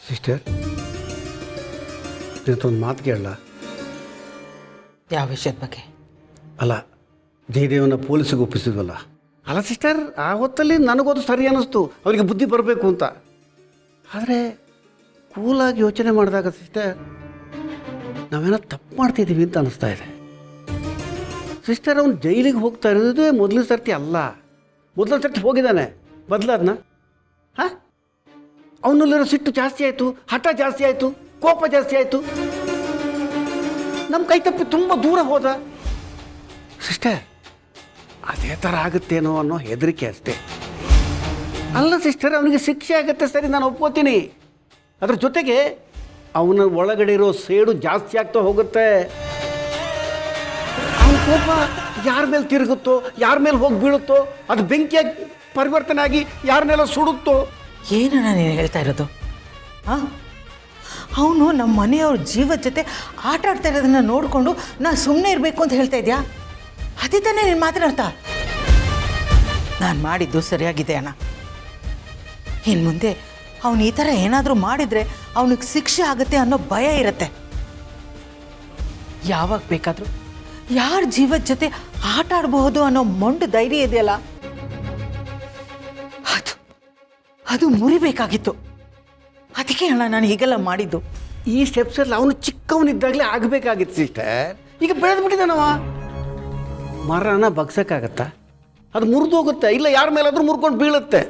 Sister, ಇವತ್ತೊಂದು ಮಾತು ಕೇಳಲ್ಲ. ಯಾವ ವಿಷಯದ ಬಗ್ಗೆ? ಅಲ್ಲ, ಜಯದೇವನ ಪೊಲೀಸಿಗೆ ಒಪ್ಪಿಸಿದ್ವಲ್ಲ. ಅಲ್ಲ ಸಿಸ್ಟರ್, ಆ ಹೊತ್ತಲ್ಲಿ ನನಗೋದು ಸರಿ ಅನ್ನಿಸ್ತು, ಅವರಿಗೆ ಬುದ್ಧಿ ಬರಬೇಕು ಅಂತ. ಆದರೆ ಕೂಲಾಗಿ ಯೋಚನೆ ಮಾಡಿದಾಗ ಸಿಸ್ಟರ್, ನಾವೇನೋ ತಪ್ಪು ಮಾಡ್ತಿದ್ದೀವಿ ಅಂತ ಅನ್ನಿಸ್ತಾ ಇದೆ. ಸಿಸ್ಟರ್, ಅವನು ಜೈಲಿಗೆ ಹೋಗ್ತಾ ಇರೋದೇ ಮೊದಲನೇ ಸರ್ತಿ ಅಲ್ಲ. ಮೊದಲನೇ ಸರ್ತಿ ಹೋಗಿದ್ದಾನೆ, ಬದಲಾದ್ನ. ಹಾಂ, ಅವನಲ್ಲಿರೋ ಸಿಟ್ಟು ಜಾಸ್ತಿ ಆಯಿತು, ಹಠ ಜಾಸ್ತಿ ಆಯಿತು, ಕೋಪ ಜಾಸ್ತಿ ಆಯಿತು, ನಮ್ಮ ಕೈ ತಪ್ಪಿ ತುಂಬ ದೂರ ಹೋದ. ಸಿಸ್ಟರ್, ಅದೇ ಥರ ಆಗುತ್ತೇನೋ ಅನ್ನೋ ಹೆದರಿಕೆ ಅಷ್ಟೇ. ಅಲ್ಲ ಸಿಸ್ಟರ್, ಅವನಿಗೆ ಶಿಕ್ಷೆ ಆಗುತ್ತೆ, ಸರಿ, ನಾನು ಒಪ್ಕೋತೀನಿ. ಅದ್ರ ಜೊತೆಗೆ ಅವನ ಒಳಗಡೆ ಇರೋ ಸೇಡು ಜಾಸ್ತಿ ಆಗ್ತಾ ಹೋಗುತ್ತೆ. ಅವನ ಕೋಪ ಯಾರ ಮೇಲೆ ತಿರುಗುತ್ತೋ, ಯಾರ ಮೇಲೆ ಹೋಗಿ ಬೀಳುತ್ತೋ, ಅದು ಬೆಂಕಿಯಾಗಿ ಪರಿವರ್ತನೆ ಆಗಿ ಯಾರನ್ನೆಲ್ಲ ಸುಡುತ್ತೋ. ಏನನ್ನ ನೀನು ಹೇಳ್ತಾ ಇರೋದು? ಹಾಂ, ಅವನು ನಮ್ಮ ಮನೆಯವ್ರ ಜೀವದ ಜೊತೆ ಆಟ ಆಡ್ತಾ ಇರೋದನ್ನ ನೋಡಿಕೊಂಡು ನಾನು ಸುಮ್ಮನೆ ಇರಬೇಕು ಅಂತ ಹೇಳ್ತಾ ಇದೆಯಾ? ಅದೇ ತಾನೇ ನೀನು ಮಾತನಾಡ್ತಾ? ನಾನು ಮಾಡಿದ್ದು ಸರಿಯಾಗಿದೆ ಅಣ್ಣ. ಇನ್ನು ಮುಂದೆ ಅವನು ಈ ಥರ ಏನಾದರೂ ಮಾಡಿದರೆ ಅವನಿಗೆ ಶಿಕ್ಷೆ ಆಗುತ್ತೆ ಅನ್ನೋ ಭಯ ಇರುತ್ತೆ. ಯಾವಾಗ ಬೇಕಾದರೂ ಯಾರ ಜೀವದ ಜೊತೆ ಆಟ ಆಡಬಹುದು ಅನ್ನೋ ಮೊಂಡು ಧೈರ್ಯ ಇದೆಯಲ್ಲ, ಅದು ಮುರಿಬೇಕಾಗಿತ್ತು. ಅದಕ್ಕೆ ಅಣ್ಣ ನಾನು ಹೀಗೆಲ್ಲ ಮಾಡಿದ್ದು. ಈ ಸ್ಟೆಪ್ಸಲ್ಲಿ ಅವನು ಚಿಕ್ಕವನಿದ್ದಾಗಲೇ ಆಗಬೇಕಾಗಿತ್ತು ಸಿಸ್ಟರ್. ಈಗ ಬೆಳೆದು ಬಿಟ್ಟಿದ್ದಾನವ. ಮರನ ಬಗ್ಸೋಕ್ಕಾಗತ್ತಾ? ಅದು ಮುರಿದೋಗುತ್ತೆ, ಇಲ್ಲ ಯಾರ ಮೇಲಾದರೂ ಮುರ್ಕೊಂಡು ಬೀಳುತ್ತೆ.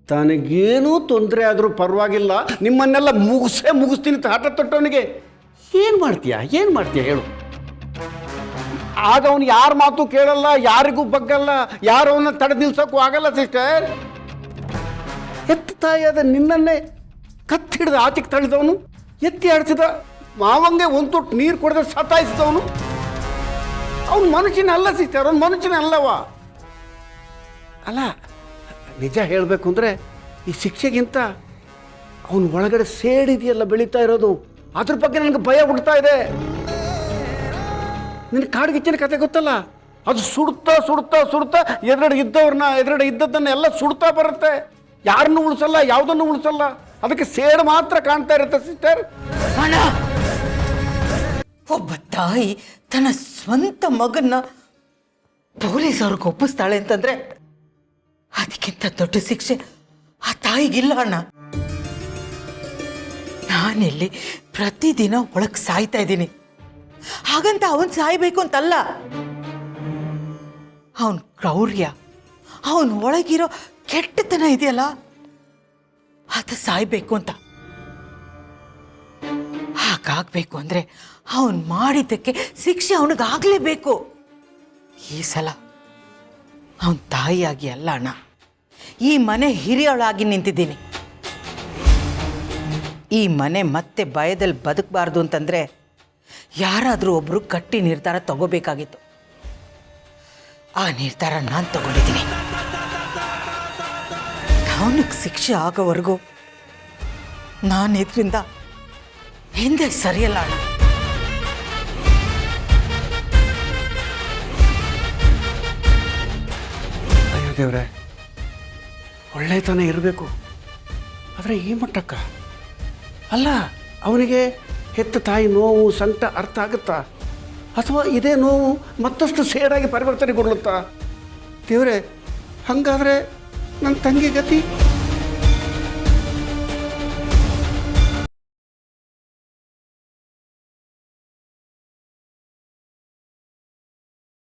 ತನಗೇನೂ ತೊಂದರೆ ಆದರೂ ಪರವಾಗಿಲ್ಲ, ನಿಮ್ಮನ್ನೆಲ್ಲ ಮುಗಿಸ್ತೀನಿ ಅಂತ ಹಠ ತೊಟ್ಟವನಿಗೆ ಏನು ಮಾಡ್ತೀಯ ಹೇಳು? ಆಗ ಅವನು ಯಾರ ಮಾತು ಕೇಳಲ್ಲ, ಯಾರಿಗೂ ಬಗ್ಗಲ್ಲ, ಯಾರು ಅವನ್ನ ತಡೆದು ನಿಲ್ಸೋಕ್ಕೂ ಆಗಲ್ಲ ಸಿಸ್ಟರ್. ಎತ್ತ ತಾಯಿಯಾದ ನಿನ್ನನ್ನೇ ಕತ್ತಿ ಹಿಡಿದು ಆಚೆಗೆ ತಳ್ಳಿದವನು, ಎತ್ತಿ ಆಡಿಸಿದ ಮಾವಂಗೆ ಒಂದು ತೊಟ್ಟು ನೀರು ಕೊಡದೆ ಸತಾಯಿಸಿದವನು ಅವನು ಮನುಷ್ಯನ ಅಲ್ಲ ಸಿಸ್ಟರ್, ಅವನು ಮನುಷ್ಯನ ಅಲ್ಲವ. ಅಲ್ಲ, ನಿಜ ಹೇಳಬೇಕು ಅಂದರೆ ಈ ಶಿಕ್ಷೆಗಿಂತ ಅವನ ಒಳಗಡೆ ಸೇಡಿದೆಯಲ್ಲ ಬೆಳೀತಾ ಇರೋದು, ಅದ್ರ ಬಗ್ಗೆ ನನಗೆ ಭಯ ಹುಡ್ತಾ ಇದೆ. ನಿನ್ನ ಕಾಡ್ಗಿಚ್ಚಿನ ಕತೆ ಗೊತ್ತಲ್ಲ, ಅದು ಸುಡ್ತಾ ಸುಡ್ತಾ ಸುಡ್ತಾ ಎದುರುಗಡೆ ಇದ್ದದ್ದನ್ನು ಎಲ್ಲ ಸುಡ್ತಾ ಬರುತ್ತೆ. ಯಾರನ್ನು ಉಳಿಸಲ್ಲ, ಯಾವುದನ್ನು ಉಳಿಸಲ್ಲ, ಅದಕ್ಕೆ ಸೇಡು ಮಾತ್ರ ಕಾಣ್ತಾ ಇರುತ್ತೆ ಸಿಸ್ಟರ್. ಒಬ್ಬ ತಾಯಿ ತನ್ನ ಸ್ವಂತ ಮಗನ್ನ ಪೊಲೀಸವ್ರಿಗೆ ಒಪ್ಪಿಸ್ತಾಳೆ ಅಂತಂದ್ರೆ ಅದಕ್ಕಿಂತ ದೊಡ್ಡ ಶಿಕ್ಷೆ ಆ ತಾಯಿಗಿಲ್ಲ ಅಣ್ಣ. ನಾನಿಲ್ಲಿ ಪ್ರತಿದಿನ ಒಳಗೆ ಸಾಯ್ತಾ ಇದ್ದೀನಿ, ಹಾಗಂತ ಅವನ್ ಸಾಯ್ಬೇಕು ಅಂತಲ್ಲ. ಅವನ್ ಕ್ರೌರ್ಯ, ಅವನ್ ಒಳಗಿರೋ ಕೆಟ್ಟತನ ಇದೆಯಲ್ಲ, ಅದು ಸಾಯ್ಬೇಕು ಅಂತ. ಹಾಗಾಗ್ಬೇಕು ಅಂದ್ರೆ ಅವನ್ ಮಾಡಿದ್ದಕ್ಕೆ ಶಿಕ್ಷೆ ಅವನಿಗಾಗ್ಲೇಬೇಕು. ಈ ಸಲ ಅವನ್ ತಾಯಿಯಾಗಿ ಅಲ್ಲ ಅಣ್ಣ, ಈ ಮನೆ ಹಿರಿಯವಳಾಗಿ ನಿಂತಿದ್ದೀನಿ. ಈ ಮನೆ ಮತ್ತೆ ಭಯದಲ್ಲಿ ಬದುಕಬಾರ್ದು ಅಂತಂದ್ರೆ ಯಾರಾದರೂ ಒಬ್ರು ಗಟ್ಟಿ ನಿರ್ಧಾರ ತಗೋಬೇಕಾಗಿತ್ತು. ಆ ನಿರ್ಧಾರ ನಾನು ತಗೊಂಡಿದ್ದೀನಿ. ಅವನಿಗೆ ಶಿಕ್ಷೆ ಆಗೋವರೆಗೂ ನಾನು ಇದರಿಂದ ಹಿಂದೆ ಸರಿಯಲ್ಲ ಅಣ್ಣ. ಅಯ್ಯೋ ದೇವ್ರೆ, ಒಳ್ಳೆತನ ಇರಬೇಕು, ಆದರೆ ಈ ಮಟ್ಟಕ್ಕ ಅಲ್ಲ. ಅವನಿಗೆ ಹೆತ್ತ ತಾಯಿ ನೋವು ಸಂಕಟ ಅರ್ಥ ಆಗುತ್ತಾ, ಅಥವಾ ಇದೇ ನೋವು ಮತ್ತಷ್ಟು ಸೇಡಾಗಿ ಪರಿವರ್ತನೆಗೊಳ್ಳುತ್ತಾ? ದೇವ್ರೆ, ಹಾಗಾದರೆ ನನ್ನ ತಂಗಿ ಗತಿ?